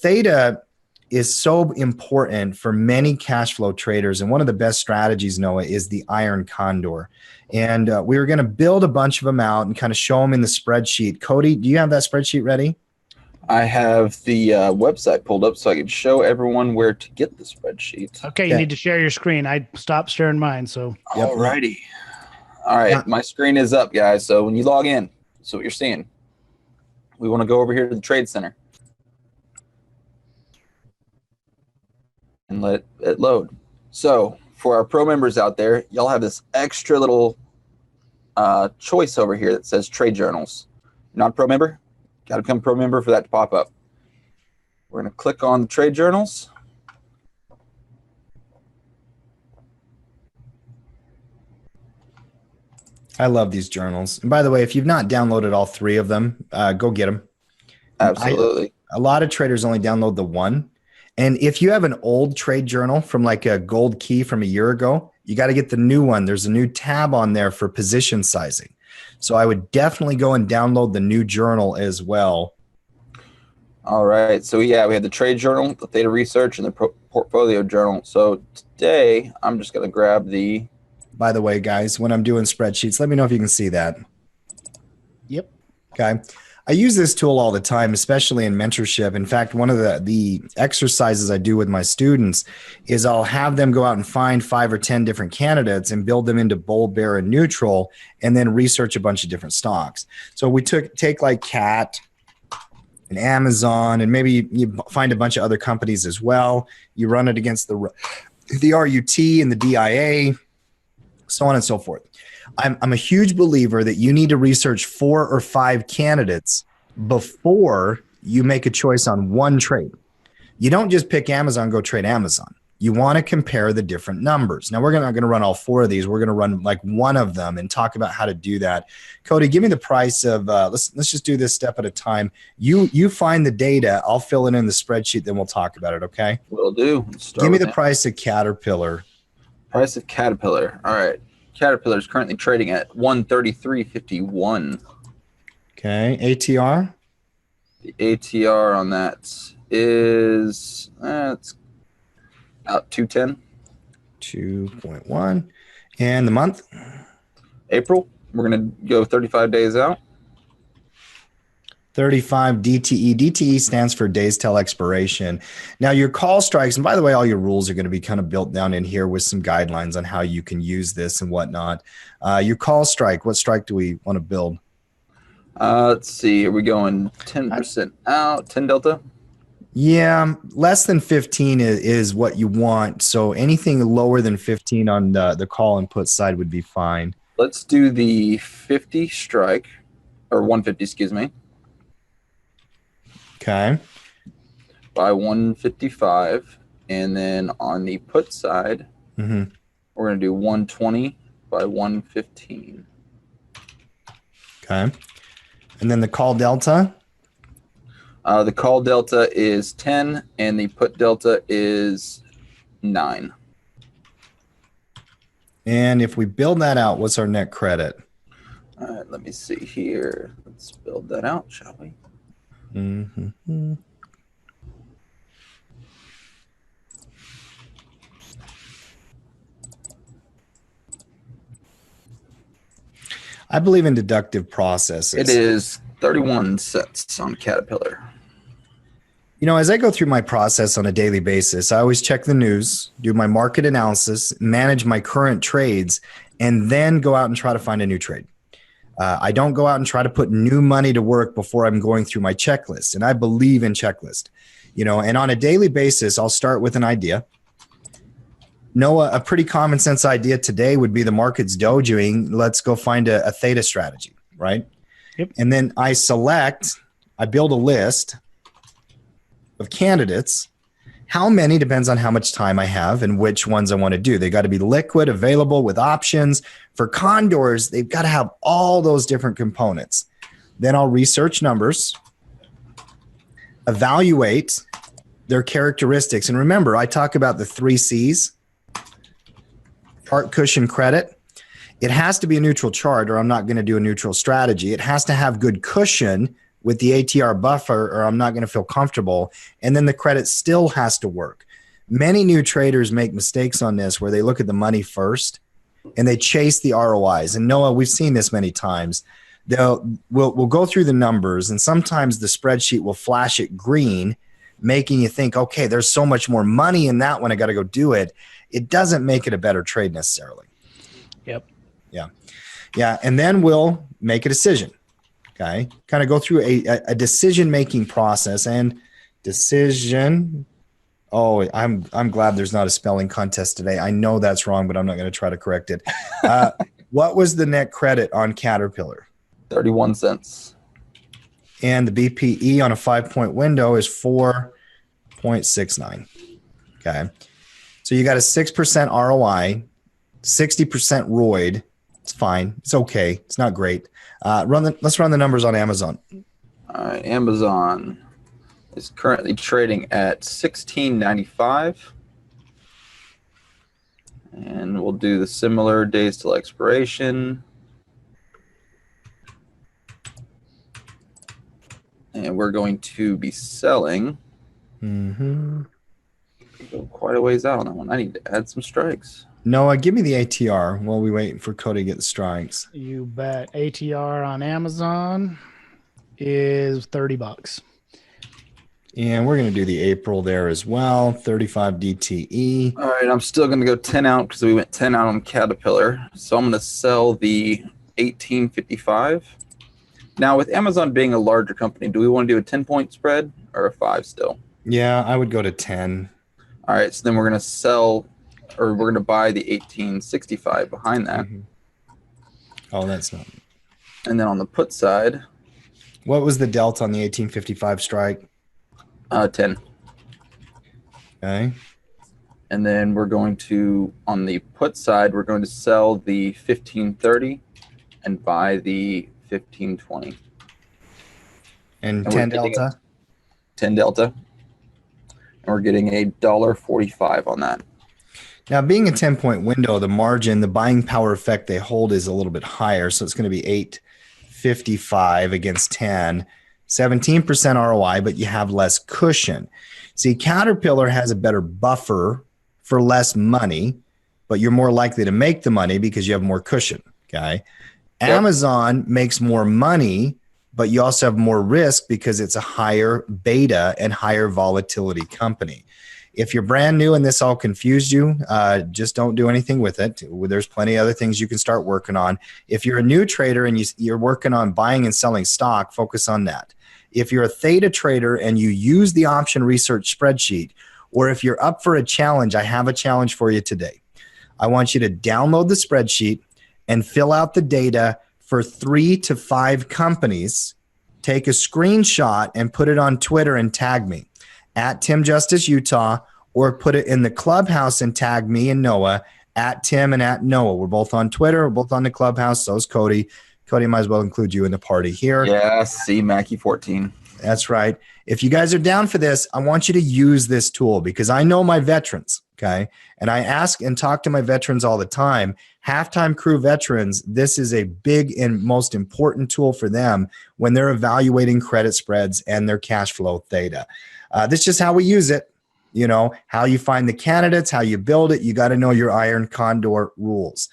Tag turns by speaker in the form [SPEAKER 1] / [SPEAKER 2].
[SPEAKER 1] Theta is so important for many cash flow traders. And one of the best strategies, Noah, is the Iron Condor. And we were going to build a bunch of them out and kind of show them in the spreadsheet. Cody, do you have that spreadsheet ready?
[SPEAKER 2] I have the website pulled up so I can show everyone where to get the spreadsheet.
[SPEAKER 3] Okay, you need to share your screen. I stopped sharing mine, so.
[SPEAKER 1] Yep.
[SPEAKER 2] Alrighty. All right, my screen is up, guys. So when you log in, so what you're seeing, we want to go over here to the Trade Center and let it load. So for our pro members out there, y'all have this extra little choice over here that says Trade Journals. You're not a pro member? Got to become a pro member for that to pop up. We're going to click on the Trade Journals.
[SPEAKER 1] I love these journals. And by the way, if you've not downloaded all 3 of them, go get them.
[SPEAKER 2] Absolutely.
[SPEAKER 1] A lot of traders only download the one. And if you have an old trade journal from like a gold key from a year ago, you got to get the new one. There's a new tab on there for position sizing. So I would definitely go and download the new journal as well.
[SPEAKER 2] All right. So yeah, we have the trade journal, the Theta research, and the portfolio journal. So today I'm just going to grab the.
[SPEAKER 1] By the way, guys, when I'm doing spreadsheets, let me know if you can see that.
[SPEAKER 3] Yep.
[SPEAKER 1] Okay. I use this tool all the time, especially in mentorship. In fact, one of the exercises I do with my students is I'll have them go out and find 5 or 10 different candidates and build them into bull, bear, and neutral, and then research a bunch of different stocks. So we take like CAT and Amazon, and maybe you find a bunch of other companies as well. You run it against the RUT and the DIA, so on and so forth. I'm a huge believer that you need to research 4 or 5 candidates before you make a choice on one trade. You don't just pick Amazon and go trade Amazon. You want to compare the different numbers. Now, we're not going to run all 4 of these. We're going to run like one of them and talk about how to do that. Cody, give me the price of, let's just do this step at a time. You find the data. I'll fill it in the spreadsheet, then we'll talk about it, okay?
[SPEAKER 2] Will do.
[SPEAKER 1] Give me the price of Caterpillar.
[SPEAKER 2] Price of Caterpillar. All right. Caterpillar is currently trading at 133.51.
[SPEAKER 1] Okay. ATR?
[SPEAKER 2] The ATR on that is it's about 210.
[SPEAKER 1] 2.1. And the month?
[SPEAKER 2] April. We're going to go 35 days out.
[SPEAKER 1] 35 DTE. DTE stands for days till expiration. Now your call strikes, and by the way, all your rules are going to be kind of built down in here with some guidelines on how you can use this and whatnot. Your call strike, what strike do we want to build?
[SPEAKER 2] Let's see. Are we going 10% out, 10 delta?
[SPEAKER 1] Yeah, less than 15 is what you want. So anything lower than 15 on the call and put side would be fine.
[SPEAKER 2] Let's do the 50 strike, or 150, excuse me.
[SPEAKER 1] Okay.
[SPEAKER 2] By 155, and then on the put side, we're going to do 120 by 115.
[SPEAKER 1] Okay. And then the call delta?
[SPEAKER 2] The call delta is 10, and the put delta is 9.
[SPEAKER 1] And if we build that out, what's our net credit?
[SPEAKER 2] All right, let me see here. Let's build that out, shall we?
[SPEAKER 1] I believe in deductive processes.
[SPEAKER 2] It is 31 cents on Caterpillar.
[SPEAKER 1] You know, as I go through my process on a daily basis, I always check the news, do my market analysis, manage my current trades, and then go out and try to find a new trade. I don't go out and try to put new money to work before I'm going through my checklist. And I believe in checklist, you know, and on a daily basis, I'll start with an idea. Noah, a pretty common sense idea today would be the market's dojoing. Let's go find a theta strategy, right?
[SPEAKER 3] Yep.
[SPEAKER 1] And then I build a list of candidates. How many depends on how much time I have and which ones I want to do. They got to be liquid, available with options. For Condors, they've got to have all those different components. Then I'll research numbers, evaluate their characteristics. And remember, I talk about the 3 C's, chart, cushion, credit. It has to be a neutral chart or I'm not going to do a neutral strategy. It has to have good cushion, with the ATR buffer, or I'm not going to feel comfortable. And then the credit still has to work. Many new traders make mistakes on this where they look at the money first and they chase the ROIs. And Noah, we've seen this many times. We'll go through the numbers, and sometimes the spreadsheet will flash it green, making you think, okay, there's so much more money in that one, I got to go do it. It doesn't make it a better trade necessarily.
[SPEAKER 3] Yep.
[SPEAKER 1] Yeah. And then we'll make a decision. Okay. Kind of go through a decision-making process and decision. Oh, I'm glad there's not a spelling contest today. I know that's wrong, but I'm not going to try to correct it. What was the net credit on Caterpillar?
[SPEAKER 2] 31 cents.
[SPEAKER 1] And the BPE on a 5-point window is 4.69. Okay. So you got a 6% ROI, 60% ROID. It's fine. It's okay. It's not great. Let's run the numbers on Amazon.
[SPEAKER 2] All right. Amazon is currently trading at $16.95. And we'll do the similar days till expiration. And we're going to be selling. Go quite a ways out on that one. I need to add some strikes.
[SPEAKER 1] Noah, give me the ATR while we wait for Cody to get the strikes.
[SPEAKER 3] You bet. ATR on Amazon is $30.
[SPEAKER 1] And we're going to do the April there as well, 35 DTE.
[SPEAKER 2] All right, I'm still going to go 10 out because we went 10 out on Caterpillar. So I'm going to sell the 1855. Now, with Amazon being a larger company, do we want to do a 10-point spread or a 5 still?
[SPEAKER 1] Yeah, I would go to 10.
[SPEAKER 2] All right, so then we're going to sell, or we're going to buy the 1865 behind that.
[SPEAKER 1] Oh, that's not.
[SPEAKER 2] And then on the put side,
[SPEAKER 1] What was the delta on the 1855 strike?
[SPEAKER 2] 10.
[SPEAKER 1] Okay.
[SPEAKER 2] And then we're going to, on the put side, we're going to sell the 1530 and buy the 1520.
[SPEAKER 1] And
[SPEAKER 2] And
[SPEAKER 1] 10
[SPEAKER 2] we're getting
[SPEAKER 1] delta?
[SPEAKER 2] 10 delta. And we're getting $1.45 on that.
[SPEAKER 1] Now, being a 10-point window, the margin, the buying power effect they hold is a little bit higher. So it's going to be 855 against 10, 17% ROI, but you have less cushion. See, Caterpillar has a better buffer for less money, but you're more likely to make the money because you have more cushion. Okay.
[SPEAKER 2] Yep.
[SPEAKER 1] Amazon makes more money, but you also have more risk because it's a higher beta and higher volatility company. If you're brand new and this all confused you, just don't do anything with it. There's plenty of other things you can start working on. If you're a new trader and you're working on buying and selling stock, focus on that. If you're a Theta trader and you use the option research spreadsheet, or if you're up for a challenge, I have a challenge for you today. I want you to download the spreadsheet and fill out the data for 3 to 5 companies. Take a screenshot and put it on Twitter and tag me at Tim Justice Utah, or put it in the clubhouse and tag me and Noah at Tim and at Noah. We're both on Twitter. We're both on the clubhouse. So is Cody. Cody, might as well include you in the party here.
[SPEAKER 2] Yeah, see Mackie 14.
[SPEAKER 1] That's right. If you guys are down for this, I want you to use this tool because I know my veterans, okay? And I ask and talk to my veterans all the time. Halftime crew veterans, this is a big and most important tool for them when they're evaluating credit spreads and their cash flow theta. This is just how we use it. You know, how you find the candidates, how you build it. You got to know your iron condor rules.